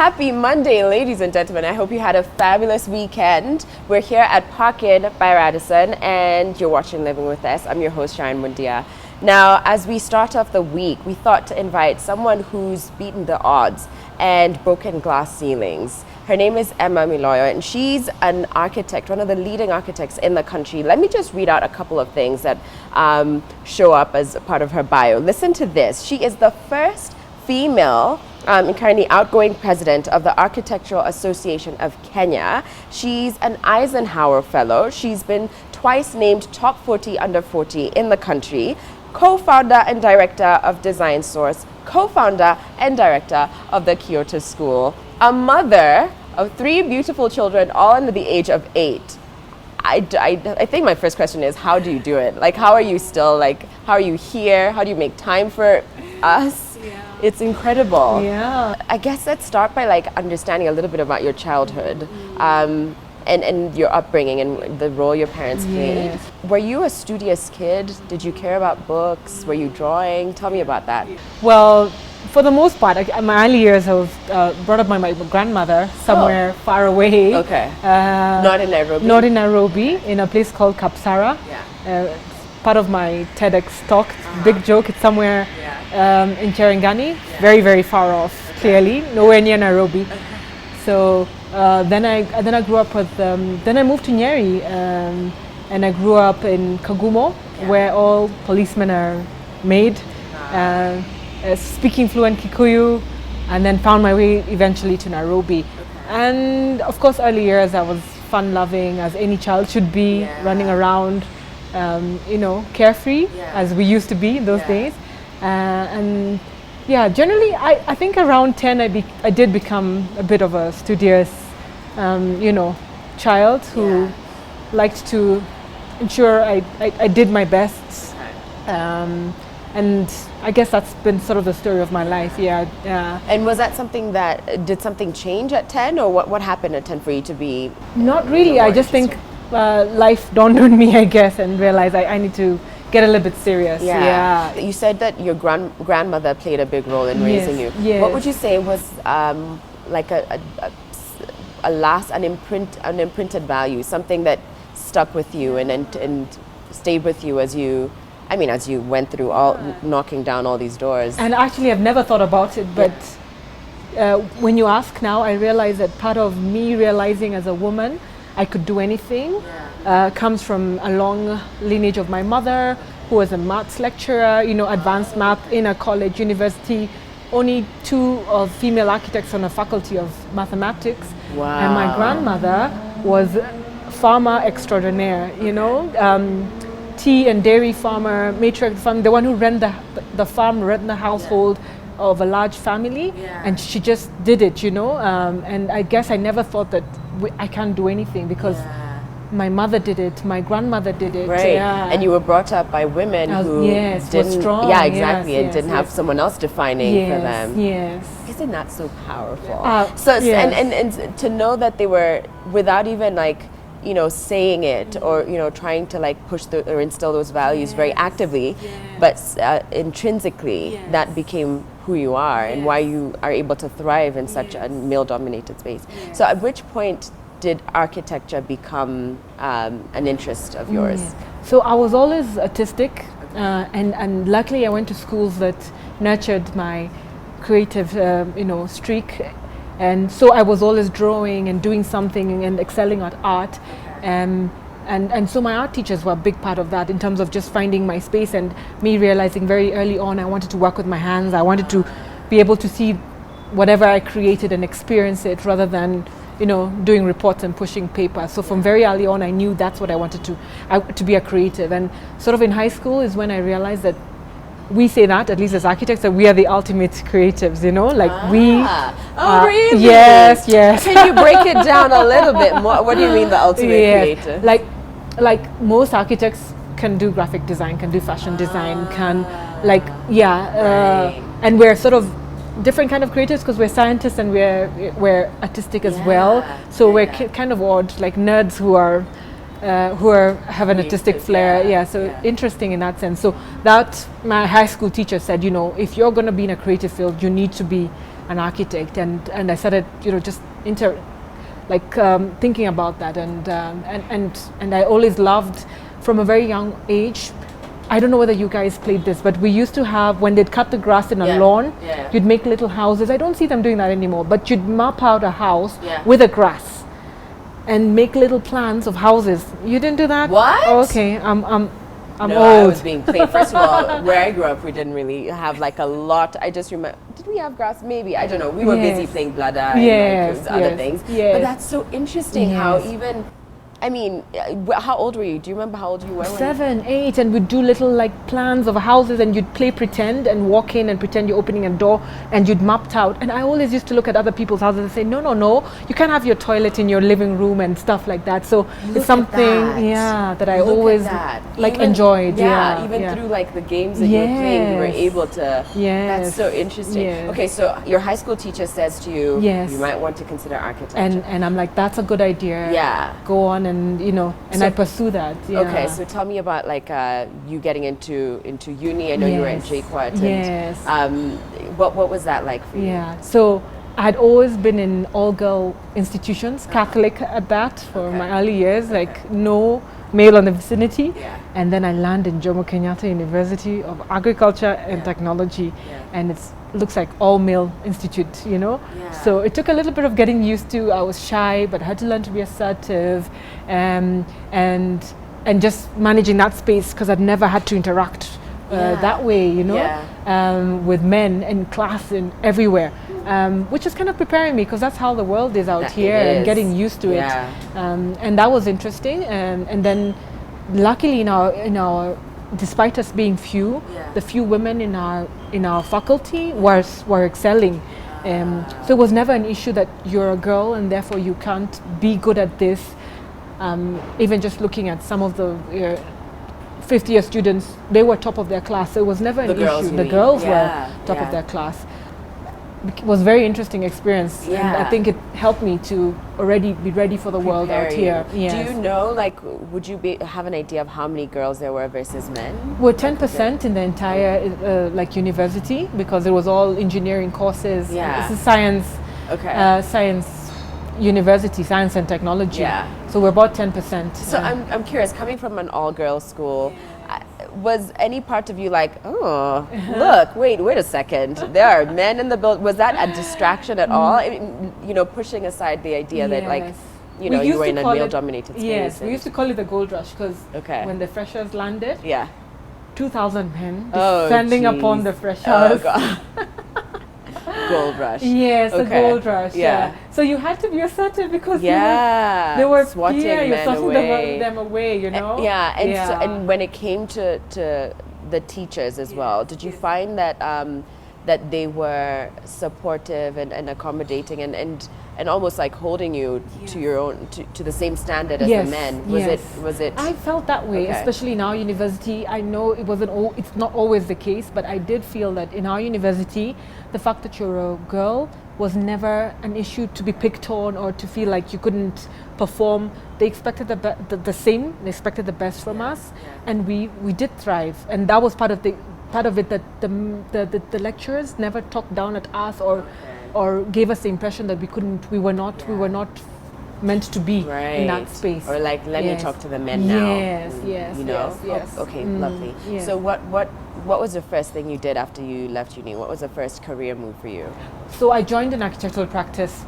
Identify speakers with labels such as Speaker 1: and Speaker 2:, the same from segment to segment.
Speaker 1: Happy Monday, ladies and gentlemen. I hope you had a fabulous weekend. We're here at Park Inn by Radisson, and you're watching Living with Us. I'm your host, Sharon Mundia. Now, as we start off the week, we thought to invite someone who's beaten the odds and broken glass ceilings. Her name is Emma Miloyo, and she's an architect, one of the leading architects in the country. Let me just read out a couple of things that show up as a part of her bio. Listen to this. She is the first female and currently outgoing president of the Architectural Association of Kenya. She's an Eisenhower Fellow. She's been twice named top 40 under 40 in the country, co-founder and director of Design Source, co-founder and director of the Kyoto School, a mother of 3 beautiful children, all under the age of 8. I think my first question is, how do you do it? Like, how are you still, how are you here? How do you make time for us?
Speaker 2: Yeah.
Speaker 1: It's incredible.
Speaker 2: Yeah.
Speaker 1: I guess let's start by understanding a little bit about your childhood and your upbringing and the role your parents played. Were you a studious kid? Did you care about books? Were you drawing? Tell me about that.
Speaker 2: Well, for the most part, in my early years, I was brought up by my grandmother somewhere far away.
Speaker 1: Okay. Not in Nairobi?
Speaker 2: Not in Nairobi, in a place called Kapsara.
Speaker 1: Yeah.
Speaker 2: Part of my TEDx talk, big joke, it's somewhere in Cherangani, very, very far off, clearly, nowhere near Nairobi. So then I grew up with, then I moved to Nyeri, and I grew up in Kagumo, where all policemen are made, speaking fluent Kikuyu, and then found my way eventually to Nairobi. And of course, early years I was fun-loving, as any child should be, running around, carefree, as we used to be in those days. And yeah, generally, I think around 10 I did become a bit of a studious, child who liked to ensure I did my best. And I guess that's been sort of the story of my life,
Speaker 1: And was that something did something change at 10, or what happened at 10 for you to be?
Speaker 2: Not really, I just think life dawned on me, I guess, and realized I need to get a little bit serious. Yeah.
Speaker 1: You said that your grandmother played a big role in raising you.
Speaker 2: Yes.
Speaker 1: What would you say was like an imprinted value, something that stuck with you and stayed with you as you went through knocking down all these doors?
Speaker 2: And actually, I've never thought about it, but when you ask now, I realize that part of me realizing as a woman I could do anything comes from a long lineage of my mother, who was a maths lecturer, advanced math in a college, university, only 2 female architects on a faculty of mathematics.
Speaker 1: Wow.
Speaker 2: And my grandmother was farmer extraordinaire, tea and dairy farmer, matriarch farm, the one who ran the farm, ran the household of a large family, and she just did it, and I guess I never thought that I can't do anything because my mother did it, my grandmother did it.
Speaker 1: Right, and you were brought up by women who
Speaker 2: were strong.
Speaker 1: Yeah, exactly, and didn't have someone else defining for them.
Speaker 2: Yes.
Speaker 1: Isn't that so powerful? And to know that they were, without even saying it or trying to push or instill those values very actively, but intrinsically that became who you are and why you are able to thrive in such a male-dominated space. So at which point did architecture become an interest of yours?
Speaker 2: So I was always artistic, and luckily I went to schools that nurtured my creative streak. And so I was always drawing and doing something and excelling at art. And so my art teachers were a big part of that in terms of just finding my space and me realizing very early on I wanted to work with my hands. I wanted to be able to see whatever I created and experience it rather than, doing reports and pushing paper. So from very early on I knew that's what I wanted to be a creative. And sort of in high school is when I realized that we say that, at least as architects, that we are the ultimate creatives,
Speaker 1: Really?
Speaker 2: Yes.
Speaker 1: Can you break it down a little bit more? What do you mean the ultimate creative?
Speaker 2: Like most architects can do graphic design, can do fashion design, and we're sort of different kind of creatives because we're scientists and we're artistic as well. So we're kind of odd, like nerds who have an artistic flair. Interesting in that sense. So that my high school teacher said, if you're going to be in a creative field, you need to be an architect, and I started, just thinking about that, and I always loved from a very young age. I don't know whether you guys played this, but we used to have, when they'd cut the grass in a lawn, you'd make little houses. I don't see them doing that anymore, but you'd map out a house with a grass and make little plans of houses. You didn't do that?
Speaker 1: What?
Speaker 2: Oh, okay, I'm
Speaker 1: no,
Speaker 2: old.
Speaker 1: I was being played. First of all, where I grew up, we didn't really have like a lot. I just remember, did we have grass? Maybe, I don't know. We were busy playing bladder and like other things.
Speaker 2: Yes.
Speaker 1: But that's so interesting how even, I mean, how old were you? Do you remember how old you were?
Speaker 2: 7, 8, and we'd do little plans of houses, and you'd play pretend and walk in and pretend you're opening a door, and you'd mapped out. And I always used to look at other people's houses and say, no, you can't have your toilet in your living room and stuff like that. So it's something, that I always enjoyed.
Speaker 1: Even through like the games that you were playing, you were able to. That's so interesting.
Speaker 2: Yes.
Speaker 1: Okay, so your high school teacher says to you, you might want to consider architecture.
Speaker 2: And I'm like, that's a good idea.
Speaker 1: Yeah.
Speaker 2: Go on. And I pursue that.
Speaker 1: Okay, so tell me about you getting into uni. I know you were in JQuat.
Speaker 2: Yes.
Speaker 1: What was that like for you?
Speaker 2: Yeah. So I'd always been in all-girl institutions, Catholic at that, for my early years. Like no male in the vicinity. Yeah. And then I landed in Jomo Kenyatta University of Agriculture and Technology, and it looks like all-male institute, So it took a little bit of getting used to. I was shy, but I had to learn to be assertive, and just managing that space, because I'd never had to interact that way, with men in class and everywhere, which is kind of preparing me, because that's how the world is out here, and getting used to it. And that was interesting. And then luckily in our despite us being few, the few women in our faculty were excelling. So it was never an issue that you're a girl and therefore you can't be good at this. Even just looking at some of the fifth-year students, they were top of their class. So it was never an issue. The girls were top of their class. It was a very interesting experience. And I think it helped me to already be ready for the world out here. Yes.
Speaker 1: Do you know, would you have an idea of how many girls there were versus men?
Speaker 2: We're 10% in the entire university, because it was all engineering courses. It's a science university, science and technology. So we're about 10%.
Speaker 1: So I'm curious, coming from an all-girls school, was any part of you like, oh, look, wait a second, there are men in the building? Was that a distraction at all? I mean, pushing aside the idea that you were in a male-dominated space.
Speaker 2: Yes, we used to call it the gold rush, because when the freshers landed, 2,000 men descending upon the freshers.
Speaker 1: Oh, God. Gold rush.
Speaker 2: Yes, the gold rush. So you had to be assertive, because they were
Speaker 1: swatting
Speaker 2: you're swatting them away,
Speaker 1: and when it came to the teachers as well, did you find that that they were supportive and accommodating and almost like holding you to your own to the same standard as the men? Was it?
Speaker 2: I felt that way, especially in our university. I know it's not always the case, but I did feel that in our university, the fact that you're a girl was never an issue to be picked on or to feel like you couldn't perform. They expected the same. They expected the best from us, and we did thrive. And that was part of it, that the lecturers never talked down at us or gave us the impression that we were not meant to be in that space.
Speaker 1: Or let me talk to the men now.
Speaker 2: Yes.
Speaker 1: Okay, lovely. Yes. So what was the first thing you did after you left uni? What was the first career move for you?
Speaker 2: So I joined an architectural practice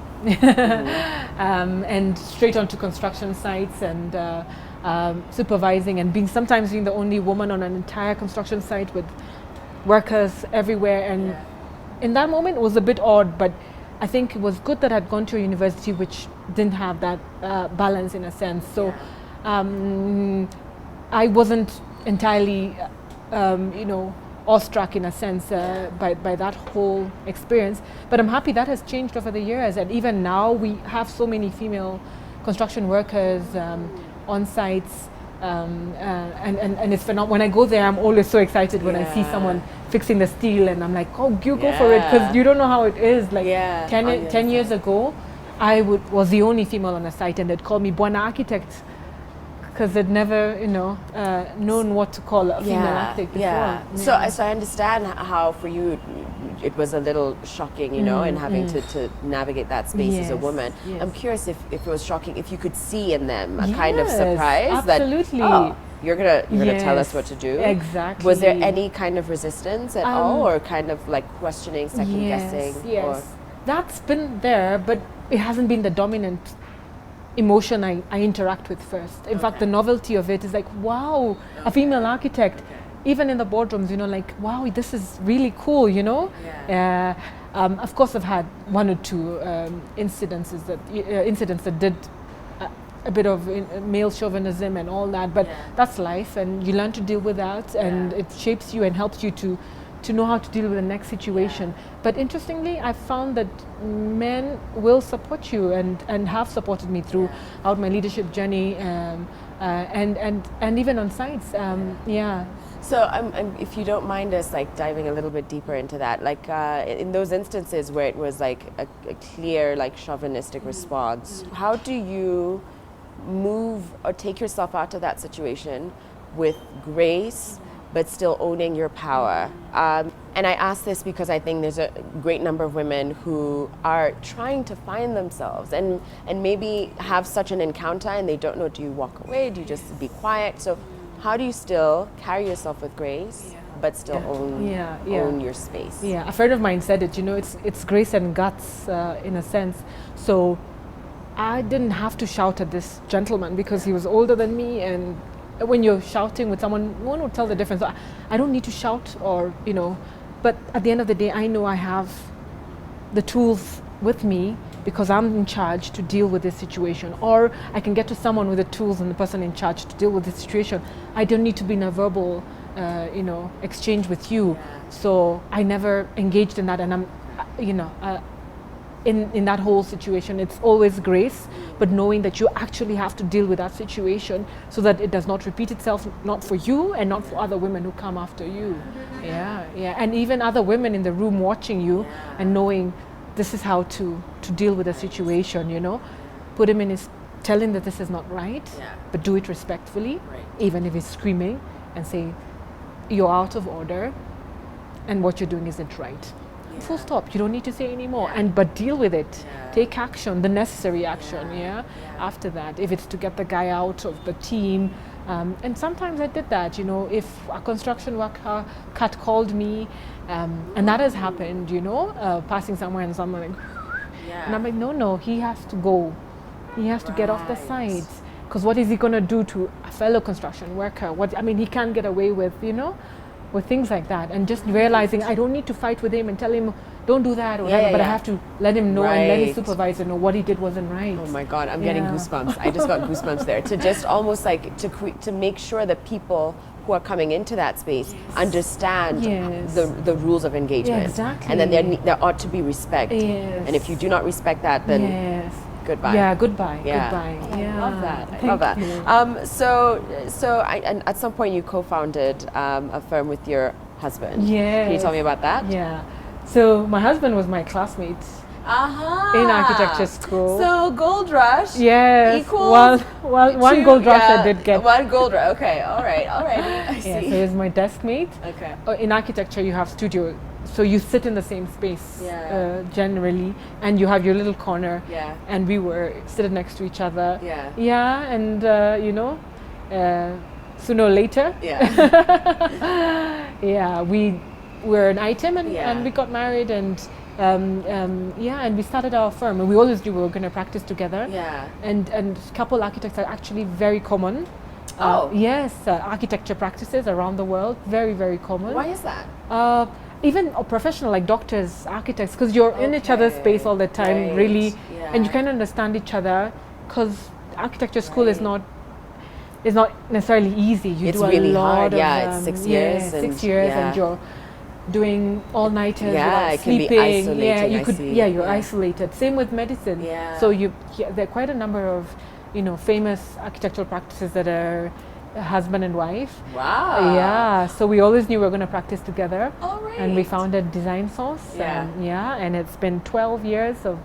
Speaker 2: and straight onto construction sites and supervising and sometimes being the only woman on an entire construction site with workers everywhere. And in that moment it was a bit odd, but I think it was good that I'd gone to a university which didn't have that balance in a sense. So I wasn't entirely awestruck in a sense by that whole experience. But I'm happy that has changed over the years, and even now we have so many female construction workers on sites, and it's phenomenal. When I go there, I'm always so excited when I see someone fixing the steel, and I'm like, oh, you go for it, because you don't know how it is. Like 10 years ago, I was the only female on the site, and they'd call me Bwana Architect, because they'd never, known what to call a female architect before.
Speaker 1: So I understand how for you it was a little shocking, you know, and having to navigate that space as a woman.
Speaker 2: Yes.
Speaker 1: I'm curious if it was shocking, if you could see in them a kind of surprise
Speaker 2: absolutely.
Speaker 1: that, oh, you're gonna tell us what to do.
Speaker 2: Exactly.
Speaker 1: Was there any kind of resistance at all, or kind of like questioning, second guessing?
Speaker 2: Yes,
Speaker 1: or?
Speaker 2: that's been there, but it hasn't been the dominant emotion I interact with first. In fact, the novelty of it is like, wow, a female architect, even in the boardrooms, you know, like, wow, this is really cool, you know. Of course, I've had one or two incidents that did a bit of male chauvinism and all that, but that's life, and you learn to deal with that, and it shapes you and helps you to know how to deal with the next situation. But interestingly, I found that men will support you and have supported me throughout my leadership journey, and even on sites.
Speaker 1: So if you don't mind us like diving a little bit deeper into that, like in those instances where it was like a clear like chauvinistic response, how do you move or take yourself out of that situation with grace but still owning your power? And I ask this because I think there's a great number of women who are trying to find themselves and maybe have such an encounter and they don't know, do you walk away, do you just be quiet? So how do you still carry yourself with grace but still own your space?
Speaker 2: A friend of mine said it, you know, it's grace and guts in a sense. So I didn't have to shout at this gentleman because he was older than me, and when you're shouting with someone, one would tell the difference. So I don't need to shout, or, you know, but at the end of the day, I know I have the tools with me because I'm in charge to deal with this situation, or I can get to someone with the tools and the person in charge to deal with this situation. I don't need to be in a verbal, exchange with you. So I never engaged in that, and I'm, in that whole situation, it's always grace, but knowing that you actually have to deal with that situation so that it does not repeat itself, not for you and not for other women who come after you. And even other women in the room watching you and knowing this is how to deal with a situation, you know. Put him in his, tell him that this is not right, but do it respectfully, even if he's screaming, and say, you're out of order and what you're doing isn't right. Full stop. You don't need to say any more. But deal with it. Take action, the necessary action. After that, if it's to get the guy out of the team, and sometimes I did that. You know, if a construction worker cut called me, and that has happened. You know, passing somewhere and someone like, and I'm like, no, he has to go. He has to get off the side. Because what is he going to do to a fellow construction worker? He can't get away with, you know, with things like that, and just realizing I don't need to fight with him and tell him don't do that or whatever, but I have to let him know and let his supervisor know what he did wasn't right.
Speaker 1: Oh my God, I'm getting goosebumps. I just got goosebumps there. To just almost like to make sure that people who are coming into that space understand the rules of engagement, and then there ought to be respect. And if you do not respect that, then goodbye. Goodbye.
Speaker 2: I
Speaker 1: love that. I love that. So at some point you co-founded a firm with your husband. Can you tell me about that?
Speaker 2: So my husband was my classmate in architecture school.
Speaker 1: So gold rush.
Speaker 2: Equals one gold rush I did get.
Speaker 1: One gold rush. Okay. All right. I see.
Speaker 2: So he was my desk mate.
Speaker 1: Okay.
Speaker 2: In architecture, you have studio. So you sit in the same space generally, and you have your little corner. And we were sitting next to each other. And sooner or later, we were an item, and we got married, and and we started our firm, and we always knew we were going to practice together. And couple architects are actually very common. Architecture practices around the world, very, very common.
Speaker 1: Why is that?
Speaker 2: Even professional, like doctors, architects, because you're in each other's space all the time, really, and you can understand each other, because architecture school is not necessarily easy.
Speaker 1: It's really hard. It's 6 years.
Speaker 2: 6 years, and you're doing all-nighters without sleeping.
Speaker 1: Can be isolating.
Speaker 2: You're isolated. Same with medicine. So there are quite a number of famous architectural practices that are husband and wife. So we always knew we were going to practice together. And we founded Design Source. And it's been 12 years of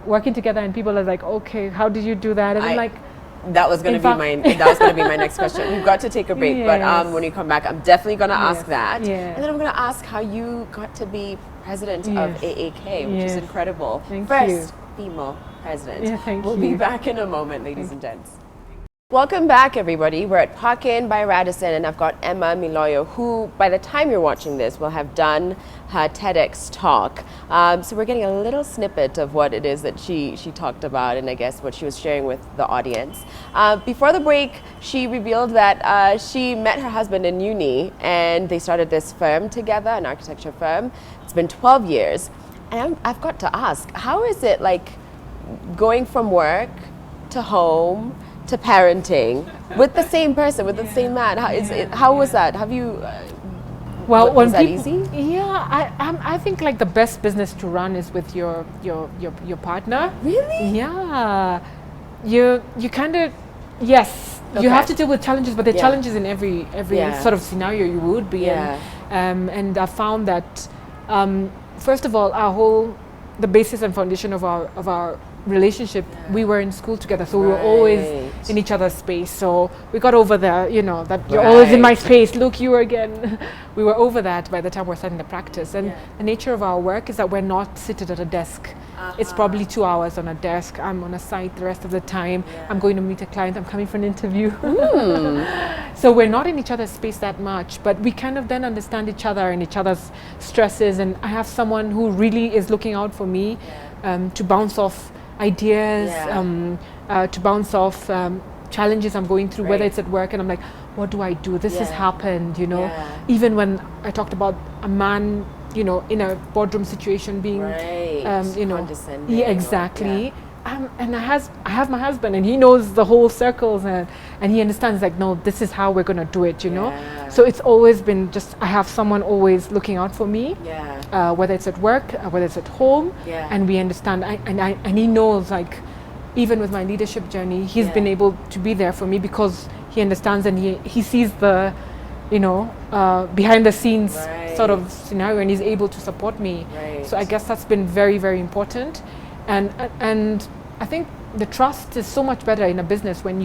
Speaker 2: working together, and people are like, okay, how did you do that? And I'm like,
Speaker 1: That was going to be my next question. We've got to take a break, but
Speaker 2: Yes.
Speaker 1: when you come back, I'm definitely going to ask
Speaker 2: Yes.
Speaker 1: that,
Speaker 2: Yeah.
Speaker 1: and then I'm going to ask how you got to be president of
Speaker 2: Yes.
Speaker 1: AEK, which is
Speaker 2: Yes.
Speaker 1: incredible.
Speaker 2: Thank
Speaker 1: First female president.
Speaker 2: Yeah, thank
Speaker 1: We'll
Speaker 2: you.
Speaker 1: be back in a moment, ladies and gents. Welcome back, everybody. We're at Parkin by Radisson, and I've got Emma Miloyo, who, by the time you're watching this, will have done her TEDx talk. So we're getting a little snippet of what it is that she talked about, and I guess what she was sharing with the audience. Before the break, she revealed that she met her husband in uni, and they started this firm together, an architecture firm. It's been 12 years, and I've got to ask, how is it like going from work to home to parenting with the same person, with the same man? How was that? Have you?
Speaker 2: Well,
Speaker 1: was that easy?
Speaker 2: Yeah, I think like the best business to run is with your partner.
Speaker 1: Really?
Speaker 2: Yeah, you kind of, yes, you have to deal with challenges, but there are challenges in every sort of scenario you would be in. And I found that first of all, the basis and foundation of our relationship, we were in school together, so we were always in each other's space. So we got over that you're always in my space. Look, you again. We were over that by the time we're starting the practice. And the nature of our work is that we're not seated at a desk. It's probably 2 hours on a desk. I'm on a site the rest of the time. I'm going to meet a client. I'm coming for an interview. So we're not in each other's space that much, but we kind of then understand each other and each other's stresses. And I have someone who really is looking out for me to bounce off ideas, to bounce off challenges I'm going through, whether it's at work, and I'm like, what do I do? This has happened, Even when I talked about a man, in a boardroom situation being,
Speaker 1: condescending.
Speaker 2: Yeah, exactly. And I have my husband, and he knows the whole circles, and he understands, like, no, this is how we're going to do it, So it's always been just, I have someone always looking out for me, whether it's at work, whether it's at home, and we understand, and he knows, like, even with my leadership journey, he's been able to be there for me because he understands, and he sees the, behind the scenes sort of scenario, and he's able to support me. So I guess that's been very, very important. And I think the trust is so much better in a business when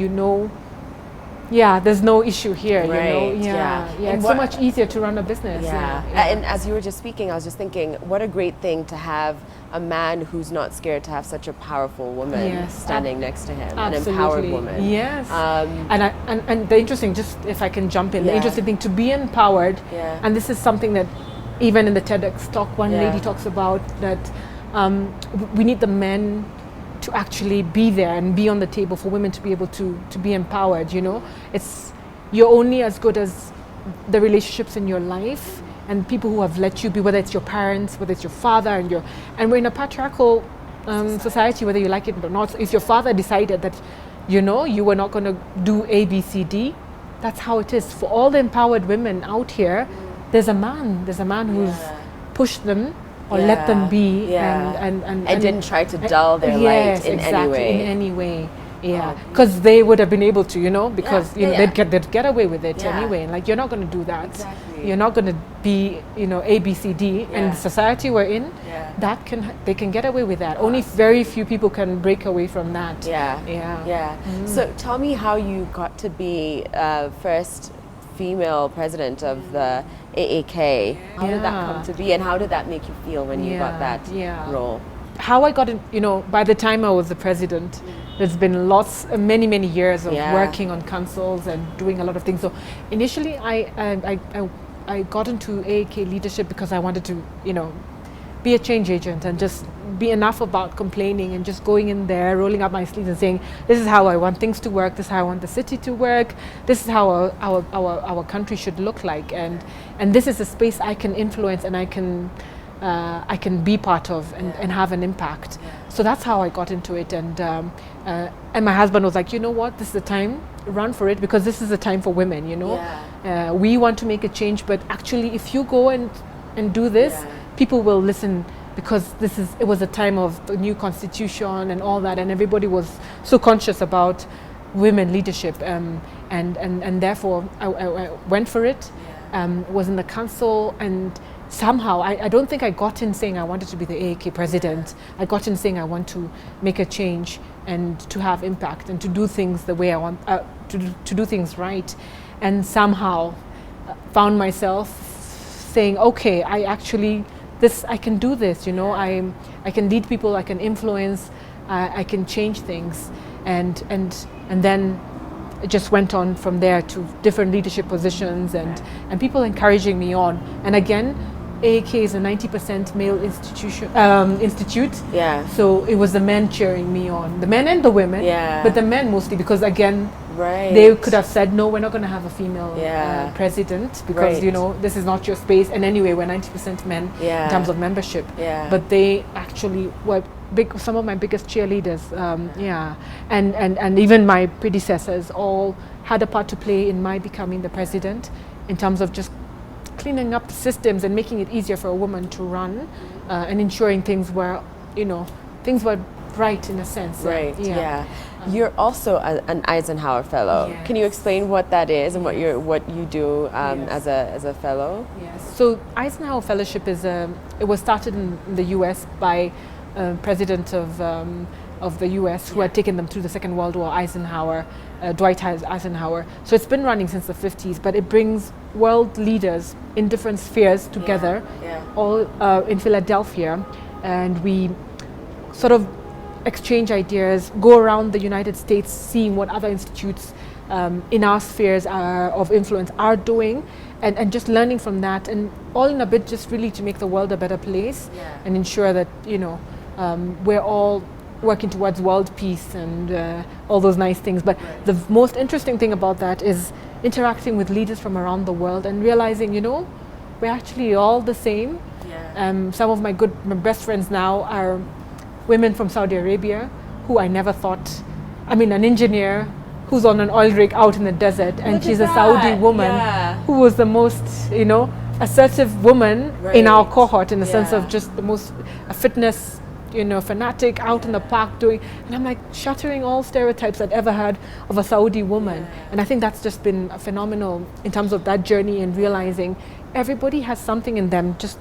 Speaker 2: there's no issue here, It's so much easier to run a business.
Speaker 1: And as you were just speaking, I was just thinking, what a great thing to have a man who's not scared to have such a powerful woman standing next to him, an empowered woman.
Speaker 2: Yes. And the interesting, just if I can jump in, the interesting thing to be empowered, and this is something that even in the TEDx talk, one lady talks about, that we need the men to actually be there and be on the table for women to be able to be empowered. You're only as good as the relationships in your life and people who have let you be, whether it's your parents, whether it's your father, and we're in a patriarchal society, whether you like it or not. If your father decided that you were not going to do A, B, C, D, that's how it is. For all the empowered women out here, there's a man who's pushed them or let them be, and
Speaker 1: didn't try to dull their light in
Speaker 2: any way. Because they would have been able to, because they'd get away with it anyway. And like, you're not going to do that.
Speaker 1: Exactly.
Speaker 2: You're not going to be, A, B, C, D. And the society we're in, they can get away with that. Only very few people can break away from that.
Speaker 1: So tell me how you got to be first female president of the AEK. How did that come to be, and how did that make you feel when you got that role?
Speaker 2: How I got in, by the time I was the president, there's been many years of working on councils and doing a lot of things. So initially I got into AEK leadership because I wanted to, be a change agent and just be enough about complaining and just going in there, rolling up my sleeves and saying, this is how I want things to work, this is how I want the city to work, this is how our country should look like, and this is a space I can influence and I can be part of and have an impact. So that's how I got into it, and my husband was like, you know what, this is the time, run for it, because this is the time for women, we want to make a change, but actually if you go and do this, people will listen, because it was a time of the new constitution and all that, and everybody was so conscious about women leadership, and therefore I went for it, was in the council, and somehow, I don't think I got in saying I wanted to be the AEK president. I got in saying I want to make a change and to have impact and to do things the way I want, to do things right. And somehow found myself saying, okay, I can do this, you know, I can lead people, I can influence, I can change things. And then it just went on from there to different leadership positions and people encouraging me on. And again, AEK is a 90% male institute.
Speaker 1: Yeah.
Speaker 2: So it was the men cheering me on, the men and the women,
Speaker 1: Yeah.
Speaker 2: but the men mostly, because again,
Speaker 1: Right.
Speaker 2: they could have said, no, we're not going to have a female
Speaker 1: Yeah.
Speaker 2: president because,
Speaker 1: Right.
Speaker 2: you know, this is not your space. And anyway, we're 90% men
Speaker 1: Yeah.
Speaker 2: in terms of membership.
Speaker 1: Yeah.
Speaker 2: But they actually were some of my biggest cheerleaders. Yeah. And even my predecessors all had a part to play in my becoming the president in terms of just cleaning up the systems and making it easier for a woman to run and ensuring things were right in a sense.
Speaker 1: Right. Yeah. You're also an Eisenhower Fellow.
Speaker 2: Yes.
Speaker 1: Can you explain what that is and what you do
Speaker 2: Yes.
Speaker 1: as a fellow?
Speaker 2: Yes. So Eisenhower Fellowship it was started in the U.S. by President of the U.S. who had taken them through the Second World War, Eisenhower, Dwight Eisenhower. So it's been running since the 50s, but it brings world leaders in different spheres together, all in Philadelphia, and we sort of exchange ideas, go around the United States, seeing what other institutes in our spheres of influence are doing, and just learning from that, and all in a bit just really to make the world a better place and ensure that, you know, we're all working towards world peace and all those nice things. But the most interesting thing about that is interacting with leaders from around the world and realizing, you know, we're actually all the same. Some of my best friends now are women from Saudi Arabia who I never thought, an engineer who's on an oil rig out in the desert, and she's a Saudi woman who was the most, you know, assertive woman in our cohort, in the sense of just the most fitness, you know, fanatic, out in the park doing, and I'm like shattering all stereotypes I'd ever had of a Saudi woman. And I think that's just been phenomenal in terms of that journey and realizing everybody has something in them. Just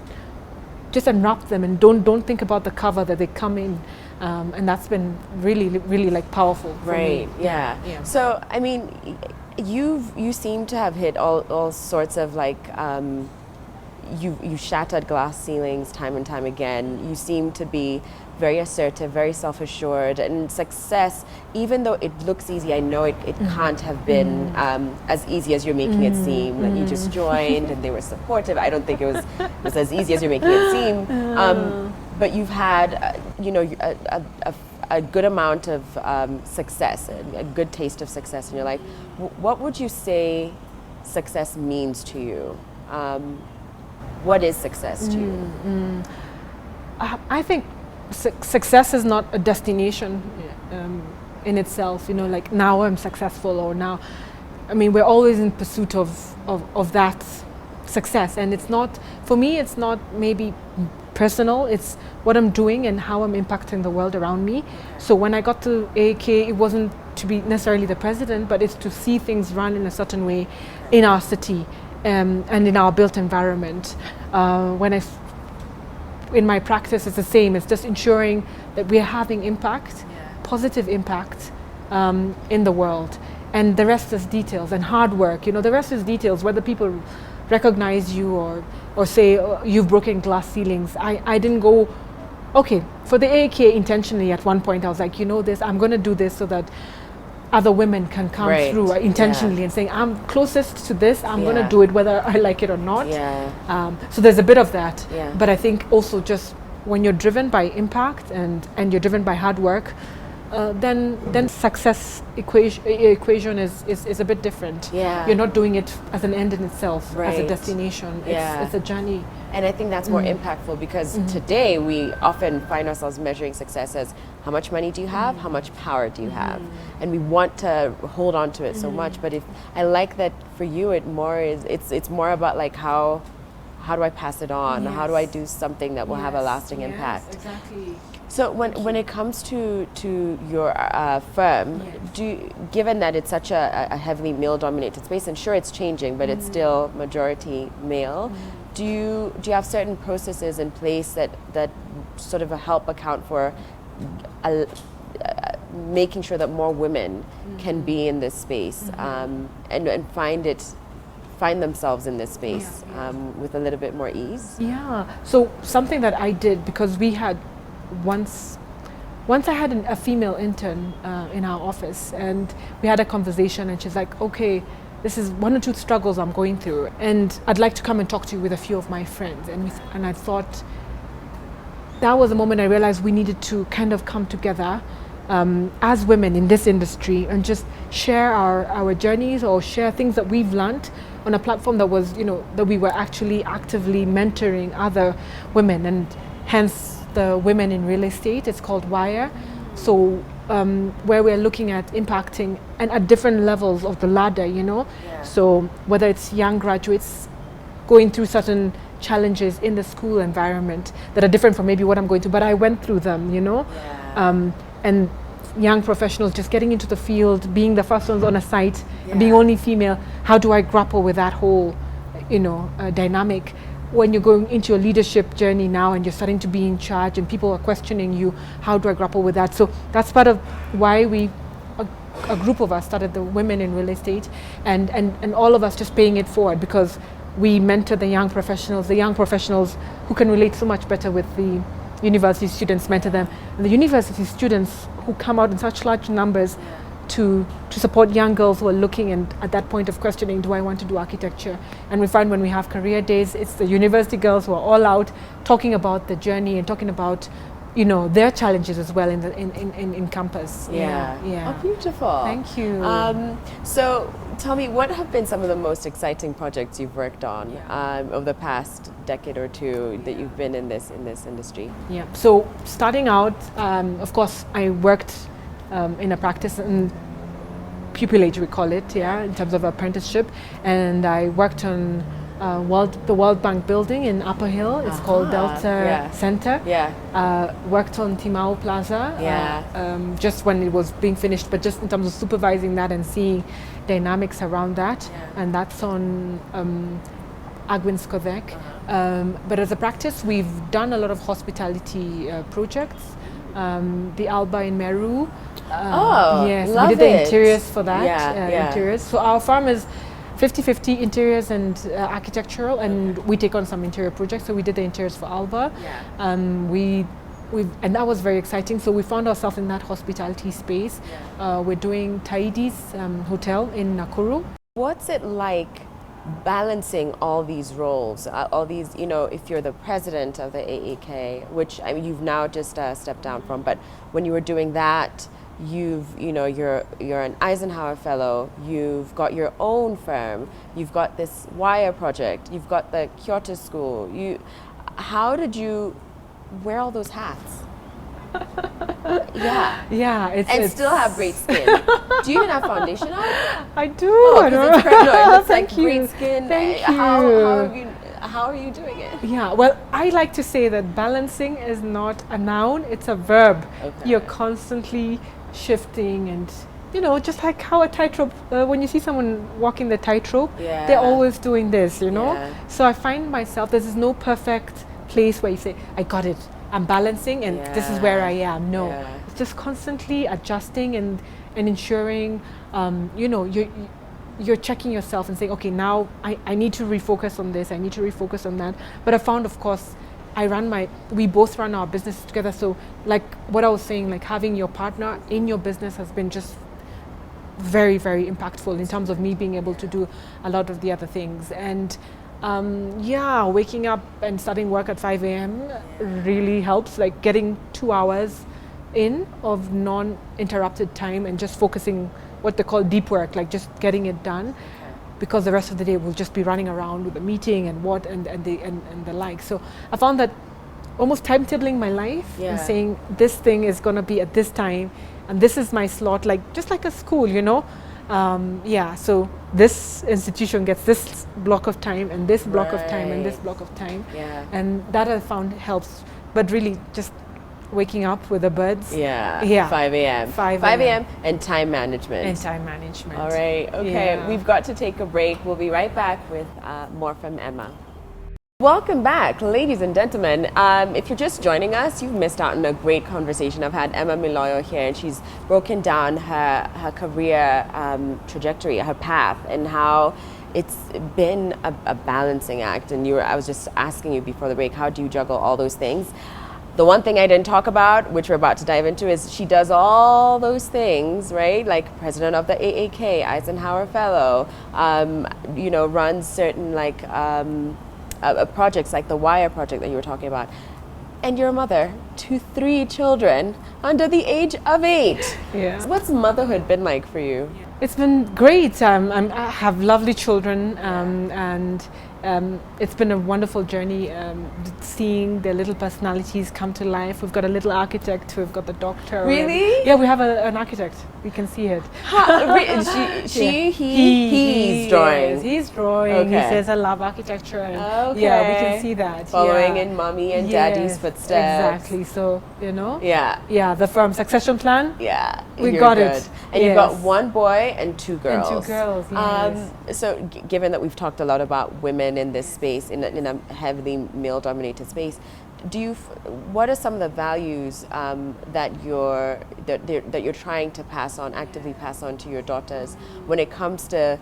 Speaker 2: unwrap them and don't think about the cover that they come in, and that's been really like powerful for me.
Speaker 1: Yeah. So I mean, you seem to have hit all sorts of like you shattered glass ceilings time and time again. You seem to be very assertive, very self-assured, and success, even though it looks easy, I know it can't have been as easy as you're making it seem. Like you just joined and they were supportive. I don't think it was as easy as you're making it seem. But you've had, you know, a good amount of success, a good taste of success in your life. What would you say success means to you? What is success to you?
Speaker 2: I think success is not a destination in itself, you know, like now I'm successful, or now, we're always in pursuit of that success, and it's not, for me, it's not maybe personal, it's what I'm doing and how I'm impacting the world around me. So when I got to AEK, it wasn't to be necessarily the president, but it's to see things run in a certain way in our city and in our built environment. In my practice, it's the same. It's just ensuring that we're having impact, positive impact in the world. And the rest is details and hard work. You know, the rest is details, whether people recognize you or say, oh, you've broken glass ceilings. I didn't go, okay, for the AEK intentionally at one point, I was like, you know this, I'm going to do this so that other women can come through intentionally and saying, I'm closest to this, I'm going to do it whether I like it or not. So there's a bit of that. But I think also just when you're driven by impact and you're driven by hard work, then success equation is a bit different. You're not doing it as an end in itself, as a destination. It's a journey.
Speaker 1: And I think that's more impactful because today we often find ourselves measuring success as how much money do you have, how much power do you have, and we want to hold on to it so much. But if I like that for you, it's more about like how do I pass it on? How do I do something that will have a lasting impact?
Speaker 2: Exactly.
Speaker 1: So when it comes to your firm, given that it's such a heavily male-dominated space, and sure it's changing, but it's still majority male, do you have certain processes in place that sort of help account for making sure that more women can be in this space and find themselves in this space with a little bit more ease?
Speaker 2: Yeah. So something that I did, because we had once I had a female intern in our office, and we had a conversation, and she's like, okay, this is one or two struggles I'm going through, and I'd like to come and talk to you with a few of my friends. And I thought that was the moment I realized we needed to kind of come together as women in this industry and just share our journeys, or share things that we've learned on a platform that was, that we were actually actively mentoring other women, and hence the Women in Real Estate. It's called WIRE. So where we're looking at impacting and at different levels of the ladder, So whether it's young graduates going through certain challenges in the school environment that are different from maybe what I'm going to, but I went through them, and young professionals just getting into the field, being the first ones on a site, and being only female. How do I grapple with that whole, dynamic? When you're going into your leadership journey now and you're starting to be in charge and people are questioning you, how do I grapple with that? So that's part of why a group of us started the Women in Real Estate, and all of us just paying it forward, because we mentor the young professionals who can relate so much better with the university students, mentor them. And the university students who come out in such large numbers to support young girls who are looking and at that point of questioning, do I want to do architecture? And we find when we have career days, it's the university girls who are all out talking about the journey and talking about, their challenges as well in campus.
Speaker 1: Yeah. Oh, beautiful.
Speaker 2: Thank you.
Speaker 1: So tell me, what have been some of the most exciting projects you've worked on over the past decade or two that you've been in this industry?
Speaker 2: Yeah. So starting out, of course, I worked in a practice in pupillage, we call it, in terms of apprenticeship, and I worked on the World Bank building in Upper Hill. It's called Delta Center. Worked on Timao Plaza, just when it was being finished, but just in terms of supervising that and seeing dynamics around that, and that's on Agwin Skodek. But as a practice, we've done a lot of hospitality projects. The Alba in Meru. Yes, we did the interiors for that. Interiors. So our farm is 50-50 interiors and architectural, and we take on some interior projects. So we did the interiors for Alba. And that was very exciting. So we found ourselves in that hospitality space. We're doing Taidi's hotel in Nakuru.
Speaker 1: What's it like balancing all these roles, all these, if you're the president of the AEK, which you've now just stepped down from, but when you were doing that, you're an Eisenhower Fellow, you've got your own firm, you've got this WIRE project, you've got the Kyoto School. How did you wear all those hats? And still have great skin. Do you even have foundation on?
Speaker 2: I do.
Speaker 1: Oh, it looks like
Speaker 2: you.
Speaker 1: great skin.
Speaker 2: Thank
Speaker 1: you. How are you doing it?
Speaker 2: Yeah, well, I like to say that balancing is not a noun, it's a verb. Okay. You're constantly shifting, and just like how a tightrope, when you see someone walking the tightrope, they're always doing this, So I find myself, this is no perfect place where you say, I got it, I'm balancing and this is where I am. No, it's just constantly adjusting and ensuring, you're checking yourself and saying, okay, now I need to refocus on this, I need to refocus on that. But I found, of course, we both run our business together. So like what I was saying, like having your partner in your business has been just very, very impactful in terms of me being able to do a lot of the other things. And waking up and starting work at 5 a.m. really helps, like getting 2 hours in of non-interrupted time and just focusing what they call deep work, like just getting it done, because the rest of the day we'll just be running around with the meeting and the like. So I found that almost timetabling my life and saying this thing is going to be at this time and this is my slot, like just like a school, so this institution gets this block of time and this block of time and this block of time, and that I found helps. But really just waking up with the birds.
Speaker 1: Yeah. 5 a.m.
Speaker 2: 5
Speaker 1: a.m. and time management. All right. Okay.
Speaker 2: Yeah.
Speaker 1: We've got to take a break. We'll be right back with more from Emma. Welcome back, ladies and gentlemen. If you're just joining us, you've missed out on a great conversation. I've had Emma Miloyo here, and she's broken down her career trajectory, her path, and how it's been a balancing act. And I was just asking you before the break, how do you juggle all those things? The one thing I didn't talk about, which we're about to dive into, is she does all those things, right? Like president of the AEK, Eisenhower Fellow, runs certain projects like the Wire project that you were talking about. And you're a mother to 3 children under the age of 8.
Speaker 2: Yeah.
Speaker 1: So what's motherhood been like for you?
Speaker 2: It's been great. I have lovely children, and it's been a wonderful journey, seeing their little personalities come to life. We've got a little architect, we've got the doctor.
Speaker 1: Really?
Speaker 2: Yeah, we have an architect. We can see it.
Speaker 1: He's drawing.
Speaker 2: He's drawing.
Speaker 1: Okay.
Speaker 2: He says, I love architecture. And
Speaker 1: Okay.
Speaker 2: Yeah, we can see that.
Speaker 1: Following in mommy and daddy's footsteps.
Speaker 2: Exactly. So,
Speaker 1: Yeah.
Speaker 2: Yeah, the firm succession plan.
Speaker 1: Yeah.
Speaker 2: We
Speaker 1: you're
Speaker 2: got
Speaker 1: good.
Speaker 2: it.
Speaker 1: And you've got 1 boy and 2 girls.
Speaker 2: And 2 girls, yes.
Speaker 1: So given that we've talked a lot about women in this space, in a heavily male-dominated space, what are some of the values that you're trying to actively pass on to your daughters when it comes to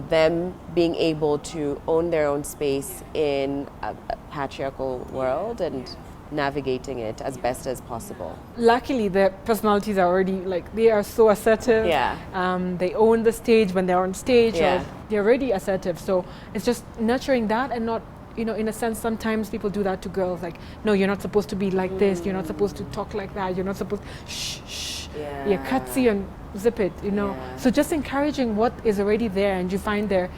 Speaker 1: them being able to own their own space in a patriarchal world and navigating it as best as possible?
Speaker 2: Luckily, their personalities are already they are so assertive.
Speaker 1: Yeah.
Speaker 2: They own the stage when they're on stage.
Speaker 1: Yeah.
Speaker 2: Or they're already assertive. So it's just nurturing that, and not, in a sense, sometimes people do that to girls. Like, no, you're not supposed to be like this. You're not supposed to talk like that. You're not supposed. Shh. Yeah. Cutsy and zip it.
Speaker 1: Yeah.
Speaker 2: So just encouraging what is already there, and you find the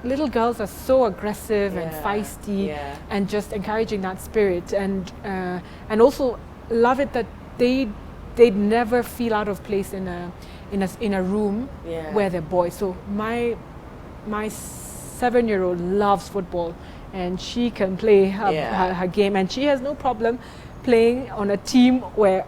Speaker 2: little girls are so aggressive and feisty, and just encouraging that spirit, and also love it that they never feel out of place in a room where they're boys. So my 7-year-old loves football, and she can play her game, and she has no problem playing on a team where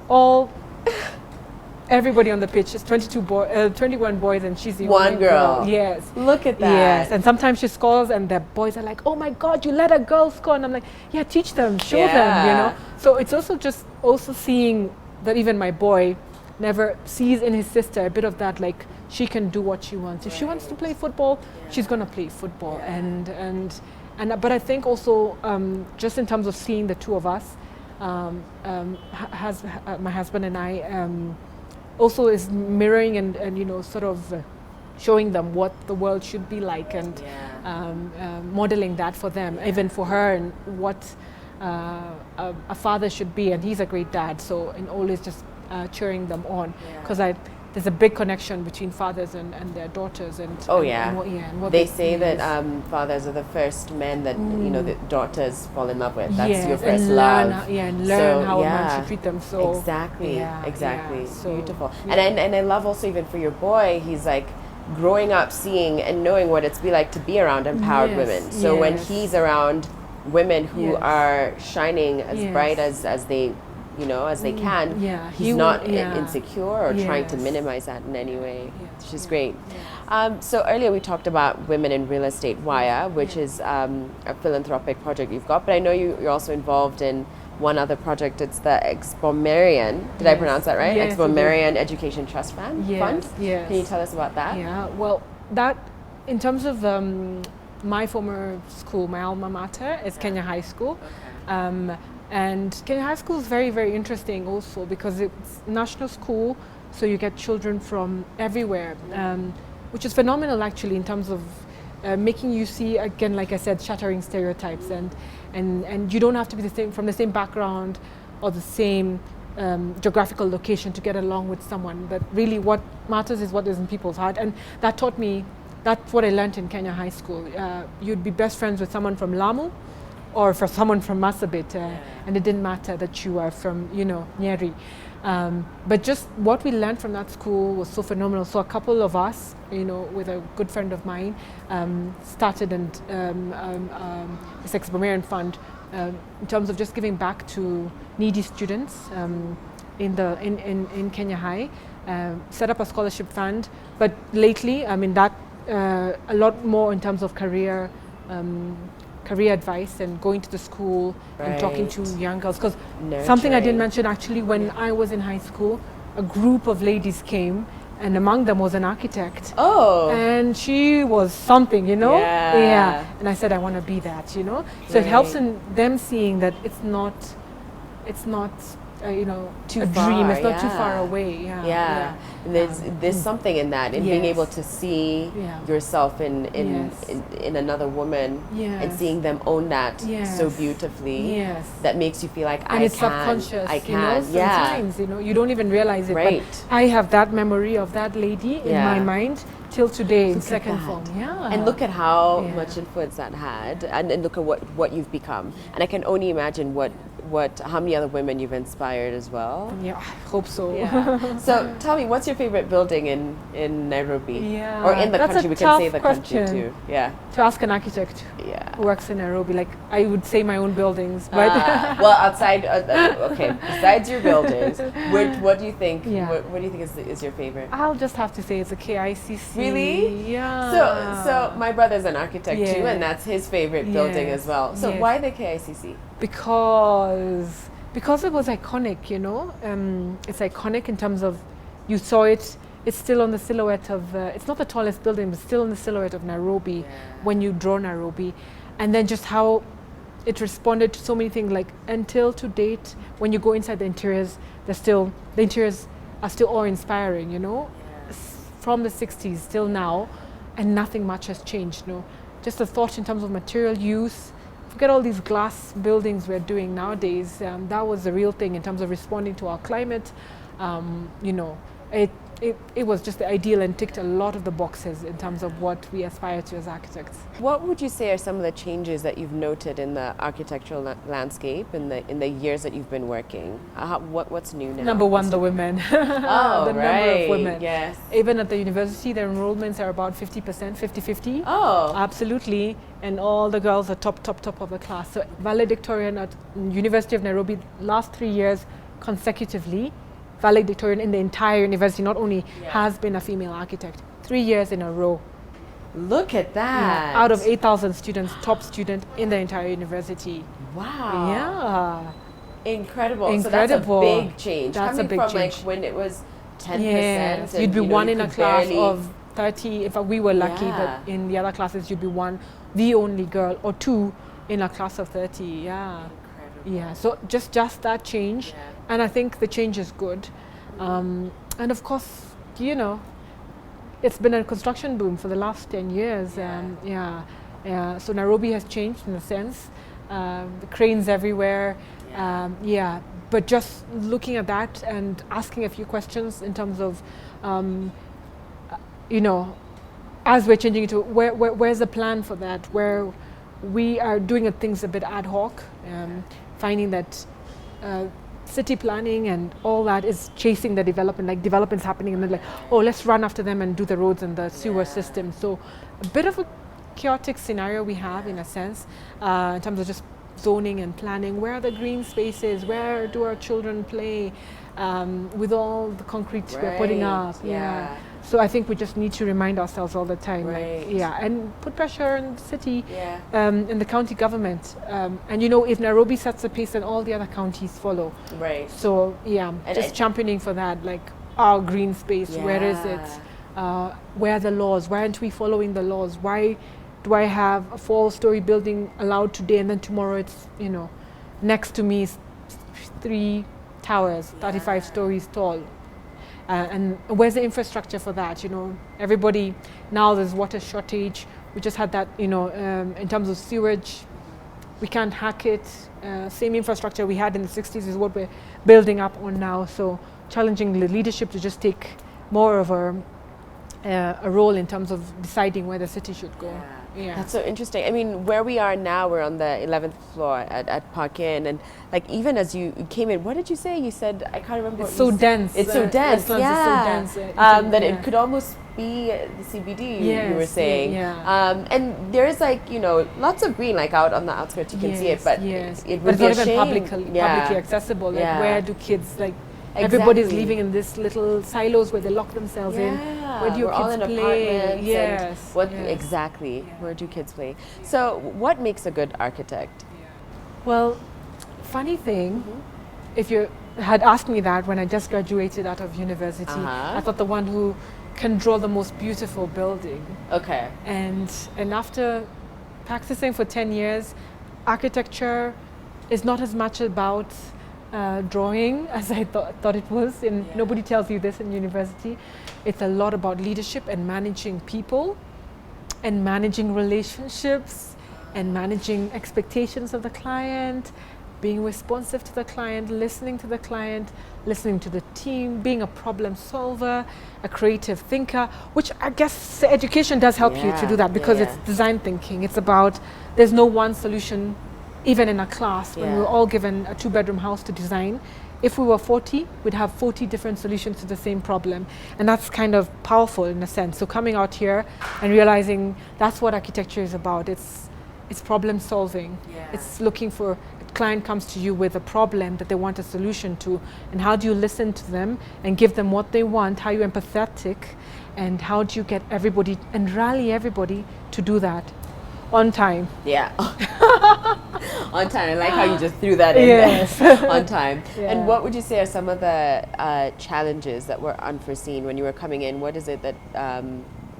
Speaker 2: everybody on the pitch is 21 boys, and she's the
Speaker 1: one
Speaker 2: only
Speaker 1: girl.
Speaker 2: Yes.
Speaker 1: Look at that.
Speaker 2: Yes. And sometimes she scores, and the boys are like, "Oh my God, you let a girl score!" And I'm like, "Yeah, teach them, show them." So it's also seeing that even my boy never sees in his sister a bit of that, like she can do what she wants. If she wants to play football, she's gonna play football. But I think also just in terms of seeing the two of us, my husband and I. Also is mirroring and sort of showing them what the world should be like, and modeling that for them, even for her, and what a father should be. And he's a great dad, so, and always just cheering them on, because there's a big connection between fathers and their daughters, and what
Speaker 1: they say that fathers are the first men that the daughters fall in love with. That's your first love.
Speaker 2: And learn how a man should treat them. So
Speaker 1: exactly.
Speaker 2: So
Speaker 1: beautiful. And I love also, even for your boy, he's like growing up seeing and knowing what it's like to be around empowered women. So when he's around women who are shining as bright as they as they can, he's not insecure or trying to minimize that in any way, which is great. So earlier we talked about Women in Real Estate Wire, which is a philanthropic project you've got, but I know you're also involved in one other project. It's the Expomarian, did I pronounce that right?
Speaker 2: Yes,
Speaker 1: Expomarian Education Trust Fund?
Speaker 2: Yes.
Speaker 1: Can you tell us about that?
Speaker 2: Yeah, well, that, in terms of my former school, my alma mater, is Kenya High School. And Kenya High School is very, very interesting also, because it's national school, so you get children from everywhere, which is phenomenal actually, in terms of making you see, again, like I said, shattering stereotypes, and you don't have to be from the same background or the same geographical location to get along with someone. But really what matters is what is in people's heart, and that taught me, that's what I learned in Kenya High School. You'd be best friends with someone from Lamu, or for someone from Marsabit, and it didn't matter that you are from, Nyeri. But just what we learned from that school was so phenomenal. So a couple of us, with a good friend of mine, started this Expomarian Fund in terms of just giving back to needy students in Kenya High. Set up a scholarship fund, but lately, I mean, that a lot more in terms of career advice and going to the school and talking to young girls. Because something I didn't mention, actually, when I was in high school, a group of ladies came, and among them was an architect.
Speaker 1: Oh.
Speaker 2: And she was something, you know?
Speaker 1: Yeah.
Speaker 2: And I said, I want to be that, you know? So it helps in them seeing that it's not you know,
Speaker 1: too
Speaker 2: a
Speaker 1: far,
Speaker 2: dream. It's not too far away.
Speaker 1: And there's something in that, in being able to see yourself in another woman and seeing them own that so beautifully. That makes you feel like
Speaker 2: and it's subconscious.
Speaker 1: I can.
Speaker 2: You know, sometimes, you know, you don't even realize it.
Speaker 1: Right.
Speaker 2: But I have that memory of that lady in my mind till today in second form.
Speaker 1: And look at how much influence that had, and look at what you've become. And I can only imagine how many other women you've inspired as well.
Speaker 2: Yeah, I hope so.
Speaker 1: So tell me, what's your favorite building in Nairobi? Or in the
Speaker 2: That's
Speaker 1: country?
Speaker 2: a
Speaker 1: We can say
Speaker 2: tough
Speaker 1: the country
Speaker 2: question
Speaker 1: too. Yeah.
Speaker 2: To ask an architect who works in Nairobi, like I would say my own buildings, but
Speaker 1: well, outside, okay. Besides your buildings, what do you think? What do you think is your favorite?
Speaker 2: I'll just have to say it's a KICC.
Speaker 1: Really?
Speaker 2: Yeah.
Speaker 1: So my brother's an architect too, and that's his favorite building as well. So why the KICC?
Speaker 2: Because it was iconic, you know. It's iconic in terms of you saw it. It's still on the silhouette of. It's not the tallest building, but still on the silhouette of Nairobi when you draw Nairobi, and then just how it responded to so many things. Like until to date, when you go inside the interiors, the interiors are still awe-inspiring, you know. From the 60s till now, and nothing much has changed. No, just a thought in terms of material use. Forget all these glass buildings we're doing nowadays. That was the real thing in terms of responding to our climate. You know, it was just the ideal and ticked a lot of the boxes in terms of what we aspire to as architects.
Speaker 1: What would you say are some of the changes that you've noted in the architectural landscape in the years that you've been working? What's new now?
Speaker 2: Number one, the women.
Speaker 1: The
Speaker 2: number of women.
Speaker 1: Yes.
Speaker 2: Even at the university, the enrollments are about 50%, 50-50.
Speaker 1: Oh.
Speaker 2: Absolutely. And all the girls are top of the class. So valedictorian at University of Nairobi, last 3 years consecutively, valedictorian in the entire university, not only has been a female architect, 3 years in a row.
Speaker 1: Look at that.
Speaker 2: Out of 8,000 students, top student in the entire university.
Speaker 1: Wow.
Speaker 2: Yeah.
Speaker 1: Incredible. So that's a big change.
Speaker 2: That's
Speaker 1: coming
Speaker 2: a big
Speaker 1: from
Speaker 2: change.
Speaker 1: Like when it was 10%.
Speaker 2: Yes.
Speaker 1: And,
Speaker 2: you'd be one in a class
Speaker 1: barely
Speaker 2: of 30, if we were lucky, but in the other classes you'd be one, the only girl, or two in a class of 30. Yeah.
Speaker 1: Incredible.
Speaker 2: Yeah. So just that change. And I think the change is good. And of course, you know, it's been a construction boom for the last 10 years. So Nairobi has changed in a sense. The cranes everywhere. But just looking at that and asking a few questions in terms of, you know, as we're changing it to where's the plan for that? Where we are doing things a bit ad hoc, finding that city planning and all that is chasing the development, like development's happening and then like, oh, let's run after them and do the roads and the sewer system. So a bit of a chaotic scenario we have in a sense, in terms of just zoning and planning. Where are the green spaces? Where do our children play with all the concrete we're putting up? So I think we just need to remind ourselves all the time, and put pressure on the city and the county government. And you know, if Nairobi sets the pace, then all the other counties follow. Right. So just championing for that, like our green space. Where is it? Where are the laws? Why aren't we following the laws? Why do I have a 4-story building allowed today and then tomorrow it's, you know, next to me is 3 towers, 35 stories tall? And where's the infrastructure for that? You know, everybody, now there's water shortage. We just had that, you know, in terms of sewage, we can't hack it. Same infrastructure we had in the 60s is what we're building up on now. So challenging the leadership to just take more of a role in terms of deciding where the city should go.
Speaker 1: That's so interesting. I mean, where we are now, we're on the 11th floor at Park Inn, and like even as you came in, what did you say? You said, I can't remember.
Speaker 2: It's so dense.
Speaker 1: It's so dense.
Speaker 2: It's so dense.
Speaker 1: That it could almost be the CBD,
Speaker 2: Yes,
Speaker 1: you were saying.
Speaker 2: yeah.
Speaker 1: And there's like, you know, lots of green, like out on the outskirts, you can see it, but it would
Speaker 2: it's
Speaker 1: be
Speaker 2: not
Speaker 1: a
Speaker 2: even
Speaker 1: shame.
Speaker 2: publicly accessible. Like,
Speaker 1: Yeah.
Speaker 2: where do kids, like,
Speaker 1: Exactly.
Speaker 2: everybody's living in this little silos where they lock themselves in. Where do your
Speaker 1: we're all
Speaker 2: kids
Speaker 1: in
Speaker 2: play?
Speaker 1: apartments.
Speaker 2: Yes.
Speaker 1: And what
Speaker 2: yes.
Speaker 1: exactly?
Speaker 2: Yeah.
Speaker 1: Where do kids play? So, what makes a good architect?
Speaker 2: Well, funny thing, if you had asked me that when I just graduated out of university, I thought the one who can draw the most beautiful building.
Speaker 1: Okay.
Speaker 2: And after practicing for 10 years, architecture is not as much about drawing as I thought it was. And nobody tells you this in university. It's a lot about leadership and managing people and managing relationships and managing expectations of the client, being responsive to the client, listening to the team, being a problem solver, a creative thinker, which I guess education does help you to do that, because it's design thinking. It's about, there's no one solution, even in a class. When we were all given a 2-bedroom house to design, if we were 40, we'd have 40 different solutions to the same problem. And that's kind of powerful in a sense. So coming out here and realizing that's what architecture is about. It's problem solving. It's looking for, a client comes to you with a problem that they want a solution to, and how do you listen to them and give them what they want, how you're empathetic, and how do you get everybody and rally everybody to do that on time.
Speaker 1: Yeah. On time. I like how you just threw that in there. On time. And what would you say are some of the challenges that were unforeseen when you were coming in? What is it that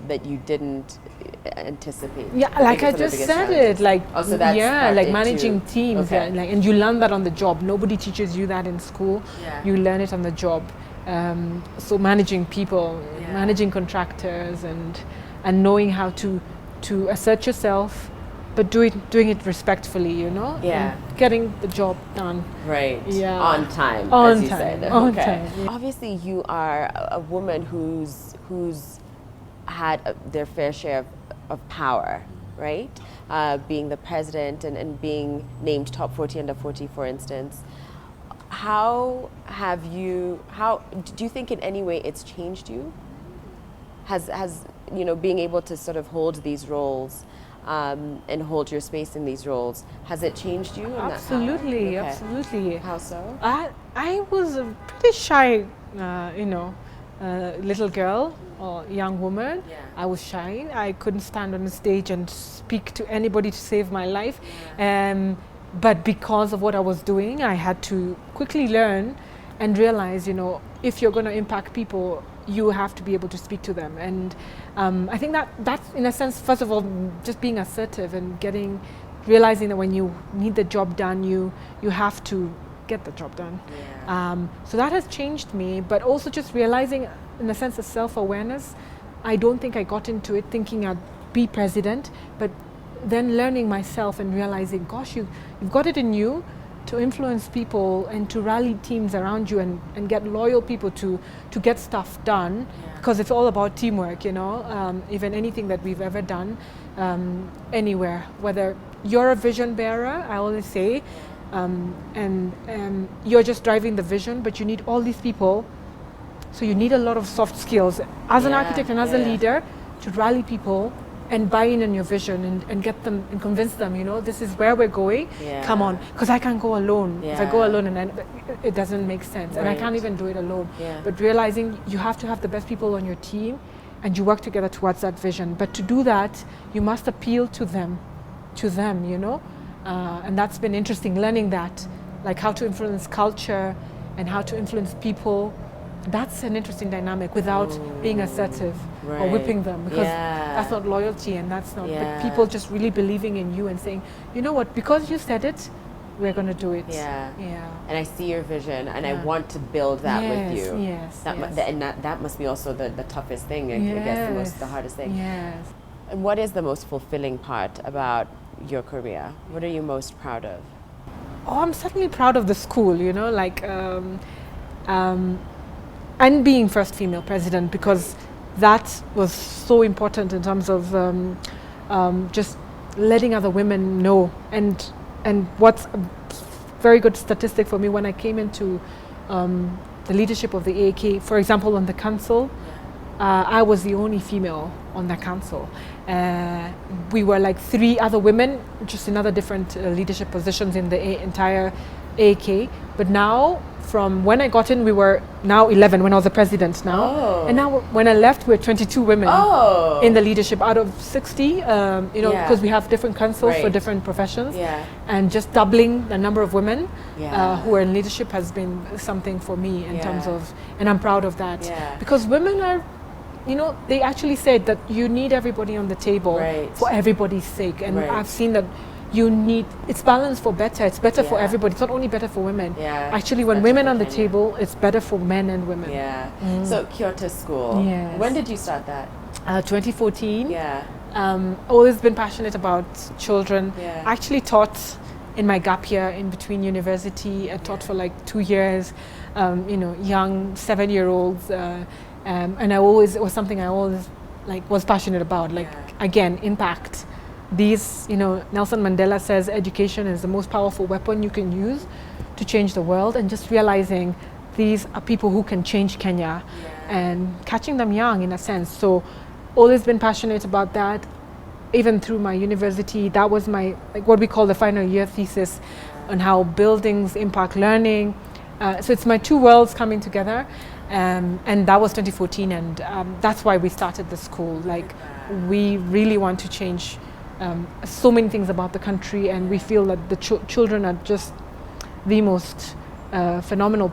Speaker 1: that you didn't anticipate?
Speaker 2: Like I just said it, like like managing
Speaker 1: too.
Speaker 2: teams, and you learn that on the job. Nobody teaches you that in school. You learn it on the job. So managing people, managing contractors, and knowing how to assert yourself, but doing it respectfully, you know? And getting the job done.
Speaker 1: Right. Yeah. On time,
Speaker 2: as
Speaker 1: you said.
Speaker 2: On time.
Speaker 1: Obviously, you are a woman who's had their fair share of power, right? Being the president and being named top 40 under 40, for instance. How do you think in any way it's changed you? Has you know, being able to sort of hold these roles and hold your space in these roles, has it changed you?
Speaker 2: Absolutely, absolutely.
Speaker 1: How so?
Speaker 2: I was a pretty shy, little girl or young woman. I was shy. I couldn't stand on the stage and speak to anybody to save my life. But because of what I was doing, I had to quickly learn and realize, you know, if you're going to impact people, you have to be able to speak to them. And I think that's, in a sense, first of all, just being assertive and realizing that when you need the job done, you have to get the job done. So that has changed me, but also just realizing, in a sense of self-awareness, I don't think I got into it thinking I'd be president, but then learning myself and realizing, gosh, you've got it in you to influence people and to rally teams around you and get loyal people to get stuff done, because it's all about teamwork, you know. Even anything that we've ever done, anywhere, whether you're a vision bearer, I always say, and you're just driving the vision, but you need all these people. So you need a lot of soft skills as an architect and as a leader to rally people and buy in on your vision and get them and convince them, you know, this is where we're going. Come on, because I can't go alone. If I go alone, and then it doesn't make sense, and I can't even do it alone. But realizing you have to have the best people on your team, and you work together towards that vision. But to do that, you must appeal to them, you know, and that's been interesting, learning that, like how to influence culture and how to influence people. That's an interesting dynamic without being assertive or whipping them, because that's not loyalty, and that's not, but people just really believing in you and saying, you know what, because you said it, we're going to do it. And
Speaker 1: I see your vision, and I want to build that with you. And that must be also the toughest thing, I guess, the hardest thing. And what is the most fulfilling part about your career? What are you most proud of?
Speaker 2: Oh, I'm certainly proud of the school, you know, like, and being first female president, because that was so important in terms of just letting other women know. And what's a very good statistic for me, when I came into the leadership of the AEK, for example, on the council, I was the only female on that council. We were like 3 other women, just in other different leadership positions in the entire AEK. But now, from when I got in, we were now 11 when I was the president now.
Speaker 1: Oh.
Speaker 2: And now when I left, we're 22 women
Speaker 1: Oh.
Speaker 2: in the leadership out of 60, you know,
Speaker 1: Yeah.
Speaker 2: because we have different councils for
Speaker 1: Right.
Speaker 2: different professions.
Speaker 1: Yeah.
Speaker 2: And just doubling the number of women
Speaker 1: Yeah.
Speaker 2: who are in leadership has been something for me in terms
Speaker 1: Yeah.
Speaker 2: of, and I'm proud of that.
Speaker 1: Yeah.
Speaker 2: Because women are, you know, they actually said that you need everybody on the table
Speaker 1: Right.
Speaker 2: for everybody's sake. And
Speaker 1: Right.
Speaker 2: I've seen that you need, it's balanced for better. It's better for
Speaker 1: Yeah.
Speaker 2: everybody. It's not only better for women.
Speaker 1: Yeah.
Speaker 2: Actually,
Speaker 1: It's
Speaker 2: when
Speaker 1: better
Speaker 2: women
Speaker 1: for
Speaker 2: on the
Speaker 1: Kenya.
Speaker 2: table, it's better for men and women.
Speaker 1: Yeah. So Kyoto School.
Speaker 2: Yes.
Speaker 1: When did you start that?
Speaker 2: 2014.
Speaker 1: Yeah.
Speaker 2: Always been passionate about children.
Speaker 1: Yeah.
Speaker 2: I actually taught in my gap year in between university. I taught for like 2 years, you know, young 7-year-olds. And it was something I always like was passionate about. Like,
Speaker 1: Yeah.
Speaker 2: again, impact. These, you know, Nelson Mandela says education is the most powerful weapon you can use to change the world, and just realizing these are people who can change Kenya and catching them young in a sense. So always been passionate about that. Even through my university, that was my, like what we call the final year thesis on how buildings impact learning. So it's my 2 worlds coming together. And that was 2014, and that's why we started the school. Like, we really want to change so many things about the country, and we feel that the children are just the most phenomenal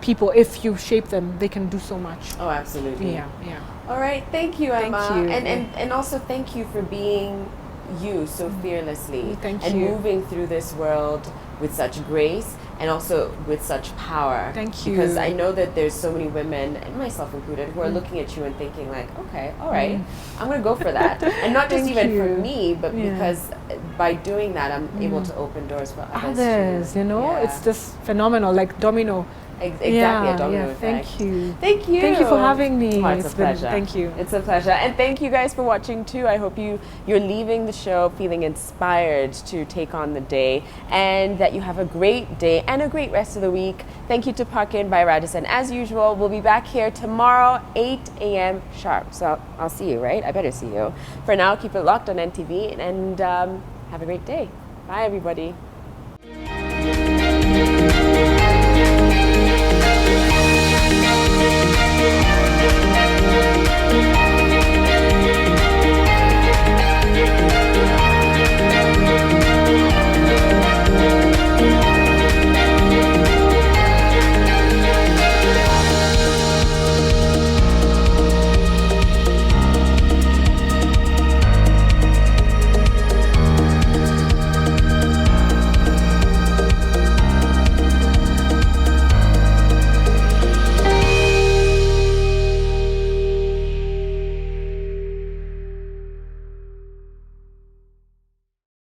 Speaker 2: people. If you shape them, they can do so much.
Speaker 1: Oh, absolutely.
Speaker 2: Yeah.
Speaker 1: All right. Thank you,
Speaker 2: Thank
Speaker 1: Emma.
Speaker 2: you.
Speaker 1: And also thank you for being you so fearlessly.
Speaker 2: Thank
Speaker 1: and
Speaker 2: you.
Speaker 1: moving through this world with such grace and also with such power.
Speaker 2: Thank you.
Speaker 1: Because I know that there's so many women, and myself included, who are looking at you and thinking like, okay, all right, I'm going to go for that. And not just
Speaker 2: Thank
Speaker 1: even for
Speaker 2: you.
Speaker 1: me, but
Speaker 2: Yeah.
Speaker 1: because by doing that, I'm able to open doors for others.
Speaker 2: Others,
Speaker 1: too.
Speaker 2: you know,
Speaker 1: Yeah.
Speaker 2: it's just phenomenal, like domino.
Speaker 1: Exactly, a domino effect.
Speaker 2: Thank you.
Speaker 1: Thank you.
Speaker 2: Thank you for having me.
Speaker 1: Oh, it's a
Speaker 2: been-
Speaker 1: pleasure.
Speaker 2: Thank you.
Speaker 1: It's a pleasure. And thank you guys for watching too. I hope you're leaving the show feeling inspired to take on the day, and that you have a great day and a great rest of the week. Thank you to Park In by Radisson. As usual, we'll be back here tomorrow, 8 a.m. sharp. So I'll see you, right? I better see you. For now, keep it locked on NTV, and have a great day. Bye, everybody.